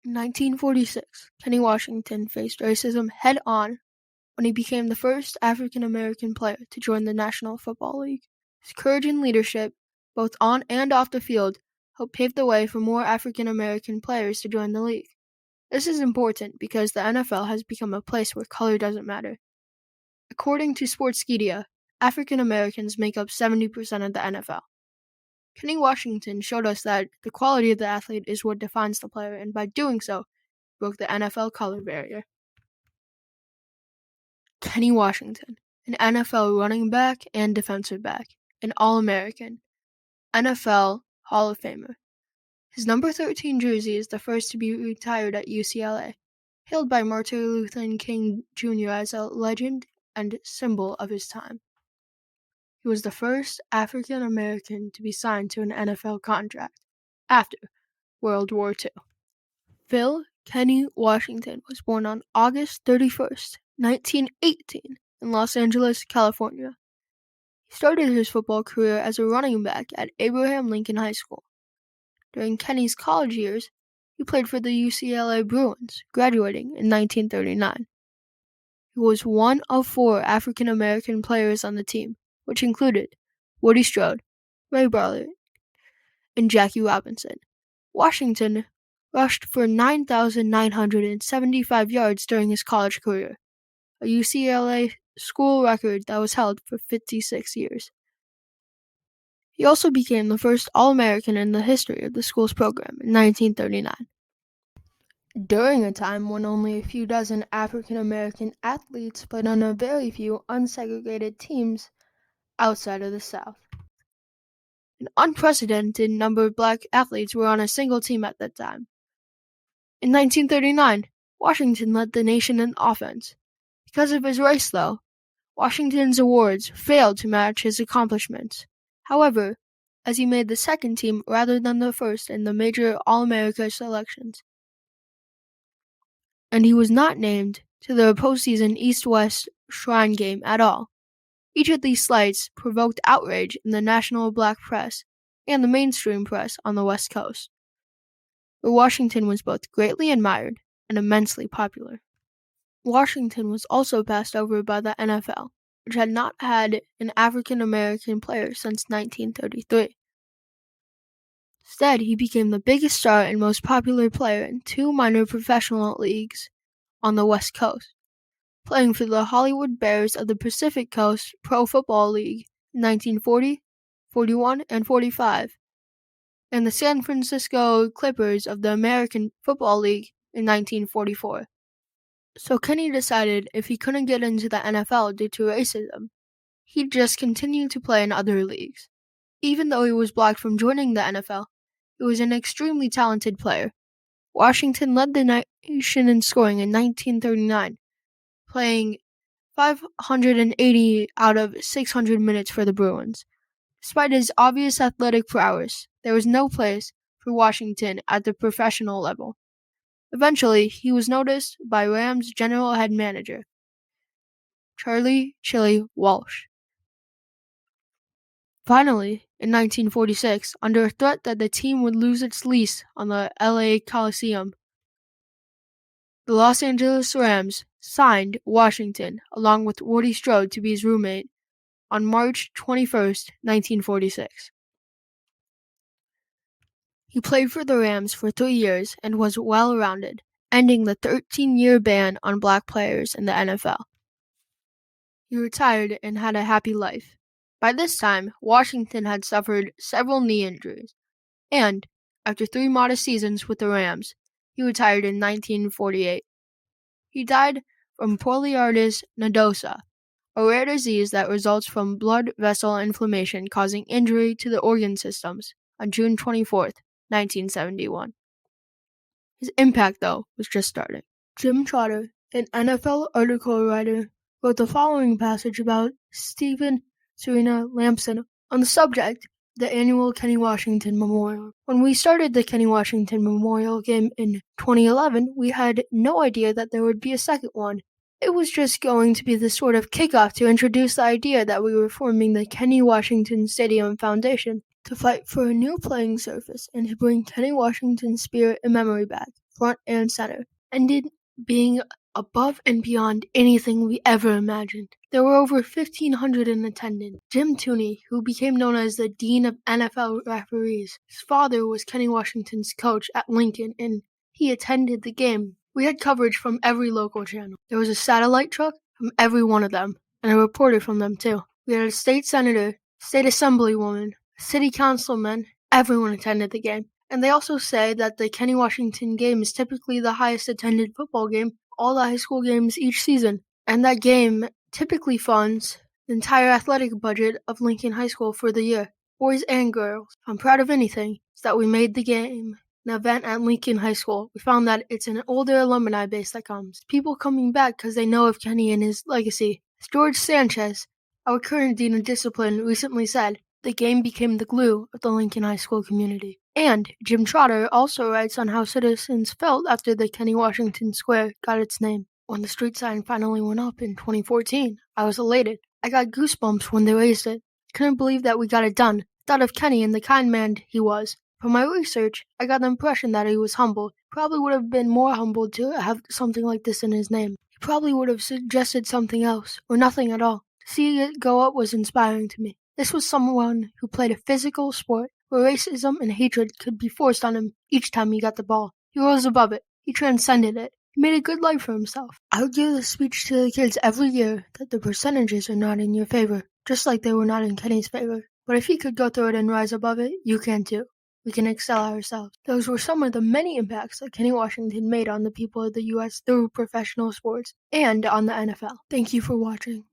In 1946, Kenny Washington faced racism head-on when he became the first African-American player to join the National Football League. His courage and leadership, both on and off the field, helped pave the way for more African-American players to join the league. This is important because the NFL has become a place where color doesn't matter. According to Sportskeeda, African-Americans make up 70% of the NFL. Kenny Washington showed us that the quality of the athlete is what defines the player, and by doing so, broke the NFL color barrier. Kenny Washington, an NFL running back and defensive back, an All-American, NFL Hall of Famer. His number 13 jersey is the first to be retired at UCLA, hailed by Martin Luther King Jr. as a legend and symbol of his time. He was the first African-American to be signed to an NFL contract after World War II. Phil Kenny Washington was born on August 31st, 1918, in Los Angeles, California. He started his football career as a running back at Abraham Lincoln High School. During Kenny's college years, he played for the UCLA Bruins, graduating in 1939. He was one of 4 African-American players on the team, which included Woody Strode, Ray Bartlett, and Jackie Robinson. Washington rushed for 9,975 yards during his college career, a UCLA school record that was held for 56 years. He also became the first All-American in the history of the school's program in 1939. During a time when only a few dozen African-American athletes played on a very few unsegregated teams outside of the South. An unprecedented number of black athletes were on a single team at that time. In 1939, Washington led the nation in offense. Because of his race, though, Washington's awards failed to match his accomplishments. However, as he made the second team rather than the first in the major All-America selections, and he was not named to the postseason East-West Shrine Game at all. Each of these slights provoked outrage in the national black press and the mainstream press on the West Coast, where Washington was both greatly admired and immensely popular. Washington was also passed over by the NFL, which had not had an African-American player since 1933. Instead, he became the biggest star and most popular player in 2 minor professional leagues on the West Coast, playing for the Hollywood Bears of the Pacific Coast Pro Football League in 1940, 41, and 45, and the San Francisco Clippers of the American Football League in 1944. So Kenny decided if he couldn't get into the NFL due to racism, he'd just continue to play in other leagues. Even though he was blocked from joining the NFL, he was an extremely talented player. Washington led the nation in scoring in 1939, playing 580 out of 600 minutes for the Bruins. Despite his obvious athletic prowess, there was no place for Washington at the professional level. Eventually, he was noticed by Rams general head manager, Charlie "Chili" Walsh. Finally, in 1946, under a threat that the team would lose its lease on the LA Coliseum, the Los Angeles Rams signed Washington along with Woody Strode to be his roommate on March 21, 1946. He played for the Rams for 3 years and was well-rounded, ending the 13-year ban on black players in the NFL. He retired and had a happy life. By this time, Washington had suffered several knee injuries, and, after 3 modest seasons with the Rams, he retired in 1948. He died from polyarteritis nodosa, a rare disease that results from blood vessel inflammation causing injury to the organ systems, on June 24, 1971. His impact, though, was just starting. Jim Trotter, an NFL article writer, wrote the following passage about Stephen Serena Lampson on the subject, the annual Kenny Washington Memorial. When we started the Kenny Washington Memorial game in 2011, we had no idea that there would be a second one. It was just going to be the sort of kickoff to introduce the idea that we were forming the Kenny Washington Stadium Foundation to fight for a new playing surface and to bring Kenny Washington's spirit and memory back. front and center, ended being above and beyond anything we ever imagined. There were over 1,500 in attendance. Jim Tooney, who became known as the Dean of NFL Referees, his father was Kenny Washington's coach at Lincoln, and he attended the game. We had coverage from every local channel. There was a satellite truck from every one of them, and a reporter from them too. We had a state senator, state assemblywoman, city councilman. Everyone attended the game. And they also say that the Kenny Washington game is typically the highest attended football game all the high school games each season. And that game typically funds the entire athletic budget of Lincoln High School for the year, boys and girls. If I'm proud of anything, it's that we made the game an event at Lincoln High School. We found that it's an older alumni base that comes. People coming back because they know of Kenny and his legacy. As George Sanchez, our current Dean of Discipline, recently said, the game became the glue of the Lincoln High School community. And Jim Trotter also writes on how citizens felt after the Kenny Washington Square got its name. When the street sign finally went up in 2014, I was elated. I got goosebumps when they raised it. Couldn't believe that we got it done. Thought of Kenny and the kind man he was. From my research, I got the impression that he was humble. Probably would have been more humbled to have something like this in his name. He probably would have suggested something else, or nothing at all. To see it go up was inspiring to me. This was someone who played a physical sport where racism and hatred could be forced on him each time he got the ball. He rose above it. He transcended it. He made a good life for himself. I would give this speech to the kids every year that the percentages are not in your favor, just like they were not in Kenny's favor. But if he could go through it and rise above it, you can too. We can excel ourselves. Those were some of the many impacts that Kenny Washington made on the people of the U.S. through professional sports and on the NFL. Thank you for watching.